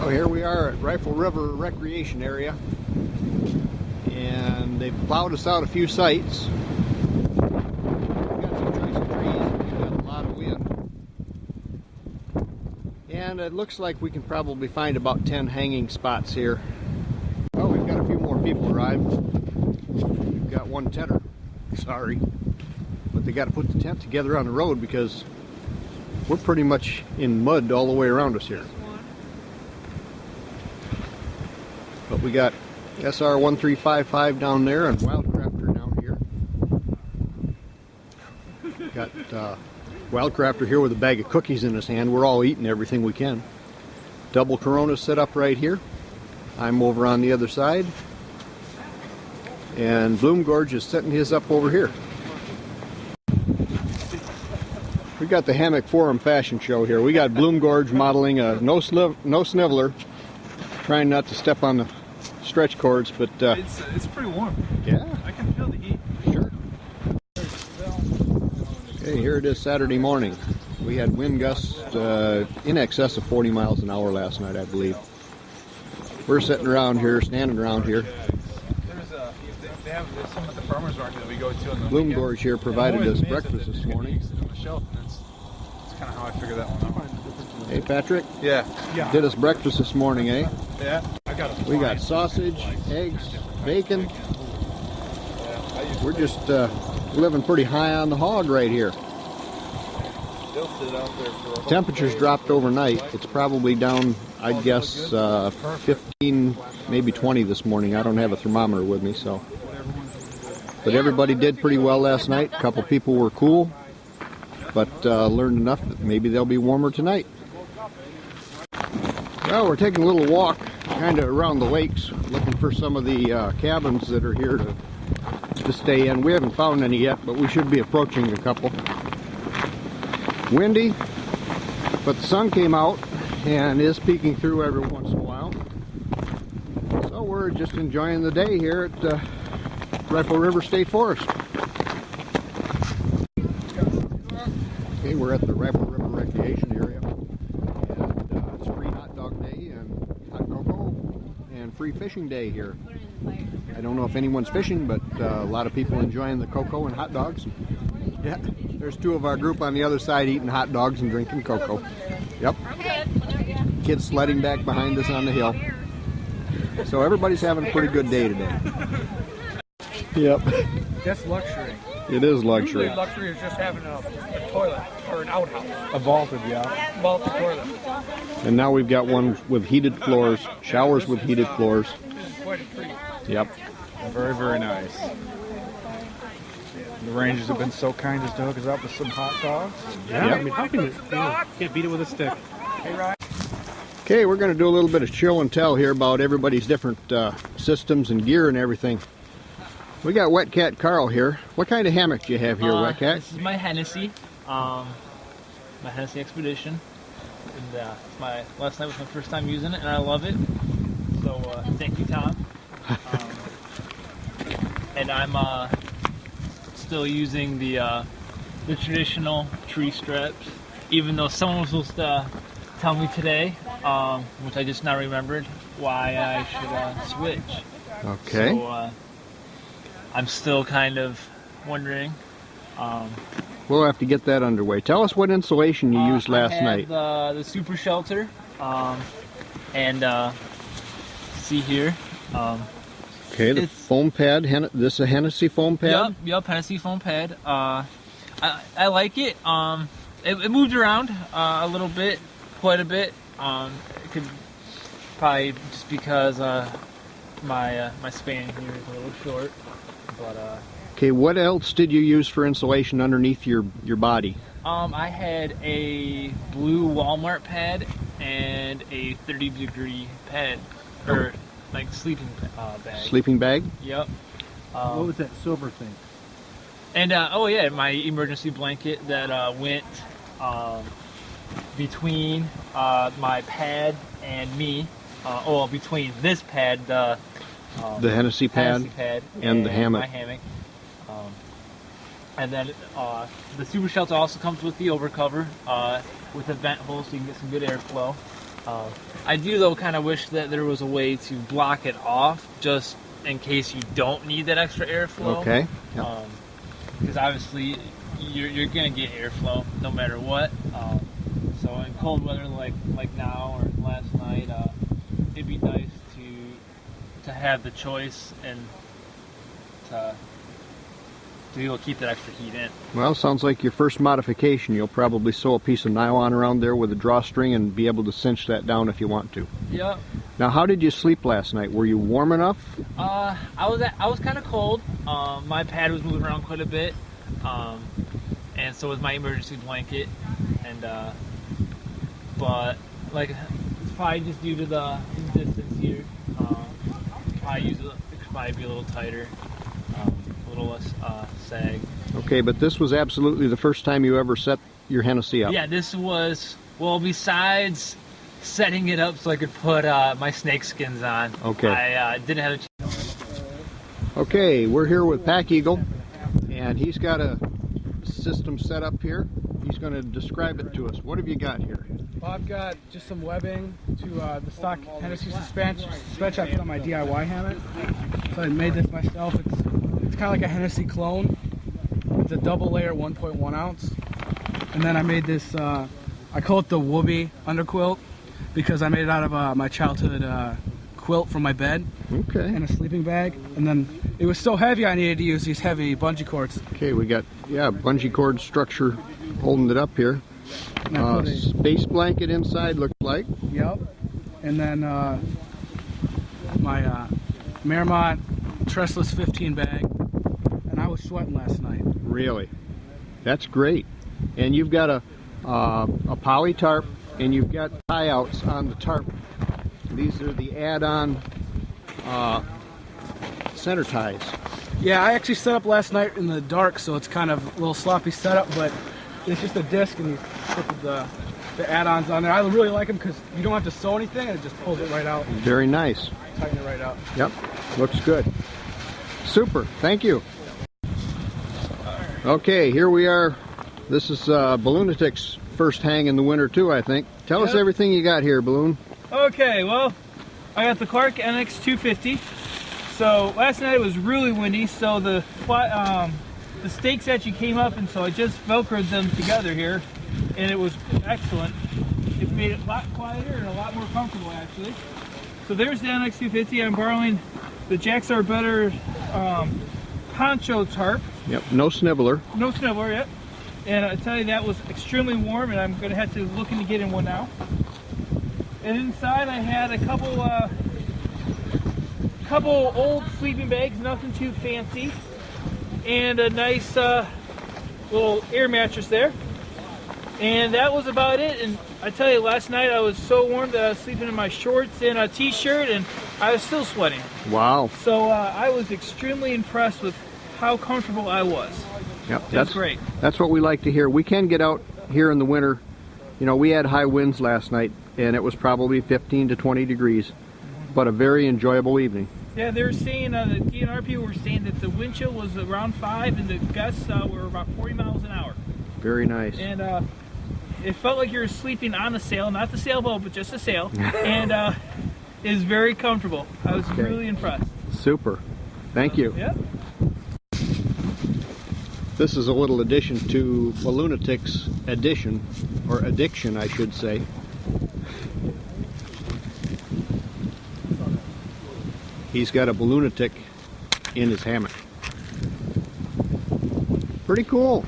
So here we are at Rifle River Recreation Area, and they've plowed us out a few sites. We've got some choice of trees, we've got a lot of wind, and it looks like we can probably find about 10 hanging spots here. Oh, we've got a few more people arrived. We've got one tenter, sorry, but they got to put the tent together on the road because we're pretty much in mud all the way around us here. But we got SR 1355 down there and Wildcrafter down here. Got Wildcrafter here with a bag of cookies in his hand. We're all eating everything we can. Double Corona set up right here. I'm over on the other side. And Bloom Gorge is setting his up over here. We got the Hammock Forum fashion show here. We got Bloom Gorge modeling a no sniveler, trying not to step on the stretch cords, but it's pretty warm. Yeah, I can feel the heat. Sure. Okay, here it is Saturday morning. We had wind gusts in excess of 40 miles an hour last night, I believe. We're sitting around here, standing around here. There's some at the farmers market that we go to. Bloom Gorge here provided us breakfast this morning. That's kind of how I figured that one out. Hey, Patrick. Yeah. Did us breakfast this morning, eh? Yeah. We got sausage, eggs, bacon. We're just living pretty high on the hog right here. Temperatures dropped overnight. It's probably down, I'd guess, 15, maybe 20 this morning. I don't have a thermometer with me, so. But everybody did pretty well last night. A couple people were cool, but learned enough that maybe they'll be warmer tonight. Well, we're taking a little walk kind of around the lakes, looking for some of the cabins that are here to stay in. We haven't found any yet, but we should be approaching a couple. Windy, but the sun came out and is peeking through every once in a while. So we're just enjoying the day here at Rifle River State Forest. Okay, we're at the Rifle River Recreation Area, and it's free hot dog day and hot cocoa and free fishing day here. I don't know if anyone's fishing, but a lot of people enjoying the cocoa and hot dogs. Yeah, there's two of our group on the other side eating hot dogs and drinking cocoa. Yep. Kids sledding back behind us on the hill. So everybody's having a pretty good day today. Yep. That's luxury. It is luxury. Usually luxury is just having a toilet or an outhouse. A vaulted, yeah. Vaulted toilet. And now we've got one with heated floors, showers with heated floors. This is quite a treat. Yep. Very, very nice. The Rangers have been so kind as to hook us up with some hot dogs. Yeah, Yep. I mean, how can you can't beat it with a stick? Hey, Ryan. Okay, we're going to do a little bit of show and tell here about everybody's different systems and gear and everything. We got Wet Cat Carl here. What kind of hammock do you have here, Wet Cat? This is my Hennessy, Expedition. And last night was my first time using it, and I love it. So thank you, Tom. And I'm still using the traditional tree straps, even though someone was supposed to tell me today, which I just now remembered, why I should switch. Okay. So I'm still kind of wondering. We'll have to get that underway. Tell us what insulation you used last night. The Super Shelter, and see here. Okay, the foam pad. This is a Hennessy foam pad? Yep, Hennessy foam pad. I like it. It moved around a little bit, quite a bit. It could probably just because my span here is a little short. But okay, what else did you use for insulation underneath your body? I had a blue Walmart pad and a 30-degree pad, or like sleeping bag. Sleeping bag? Yep. What was that silver thing? And oh yeah, my emergency blanket that went between my pad and me. Between this pad, the Hennessy pad, and the hammock. My hammock. And then the Super Shelter also comes with the overcover with a vent hole so you can get some good airflow. I do though kind of wish that there was a way to block it off just in case you don't need that extra airflow. Okay. Yep. Because obviously you're gonna get airflow no matter what. So in cold weather like now or last night, it'd be nice to have the choice and to be able to keep that extra heat in. Well, sounds like your first modification. You'll probably sew a piece of nylon around there with a drawstring and be able to cinch that down if you want to. Yep. Now, how did you sleep last night? Were you warm enough? I was kind of cold. My pad was moving around quite a bit, and so was my emergency blanket. And but like it's probably just due to the distance here. It could probably be a little tighter, a little less sag. Okay, but this was absolutely the first time you ever set your Hennessy up. Yeah, this was, well, besides setting it up so I could put my snake skins on. Okay. I didn't have a chance. Okay, we're here with Pack Eagle, and he's got a system set up here. He's going to describe it to us. What have you got here? Well, I've got just some webbing to the stock Hennessy suspension I put on my DIY hammock. So I made this myself. It's kind of like a Hennessy clone. It's a double layer 1.1 ounce. And then I made this, I call it the Whoopee underquilt because I made it out of my childhood quilt from my bed. Okay. And a sleeping bag. And then it was so heavy I needed to use these heavy bungee cords. Okay, we got, bungee cord structure holding it up here. And I put a space blanket inside, looked like. Yep. And then my Merrimont Trestless 15 bag. And I was sweating last night. Really? That's great. And you've got a poly tarp, and you've got tie-outs on the tarp. These are the add-on center ties. Yeah, I actually set up last night in the dark, so it's kind of a little sloppy setup, but it's just a disc and you put the add-ons on there. I really like them because you don't have to sew anything and it just pulls it right out. Very nice. Tighten it right out. Yep, looks good. Super, thank you. Okay, here we are. This is Balloonatic's first hang in the winter too, I think. Tell us everything you got here, Balloon. Okay, well, I got the Clark NX 250. So last night it was really windy, so the stakes actually came up, and so I just velcroed them together here, and it was excellent. It made it a lot quieter and a lot more comfortable actually. So there's the NX 250. I'm borrowing the Jaxar Better poncho tarp. Yep, no sniveler. No sniveler yet. And I tell you, that was extremely warm, and I'm going to have to look into getting one now. And inside I had a couple old sleeping bags, nothing too fancy, and a nice little air mattress there. And that was about it. And I tell you, last night I was so warm that I was sleeping in my shorts and a t-shirt, and I was still sweating. Wow. So I was extremely impressed with how comfortable I was. Yep, That's great. That's what we like to hear. We can get out here in the winter. You know, we had high winds last night, and it was probably 15 to 20 degrees, but a very enjoyable evening. Yeah, they were saying, the DNR people were saying that the wind chill was around 5 and the gusts were about 40 miles an hour. Very nice. And it felt like you were sleeping on a sail, not the sailboat, but just a sail. And it was very comfortable. I was really impressed. Super. Thank you. Yep. This is a little addition to Balloonatic's addition, or addiction, I should say. He's got a Balloonatic in his hammock. Pretty cool.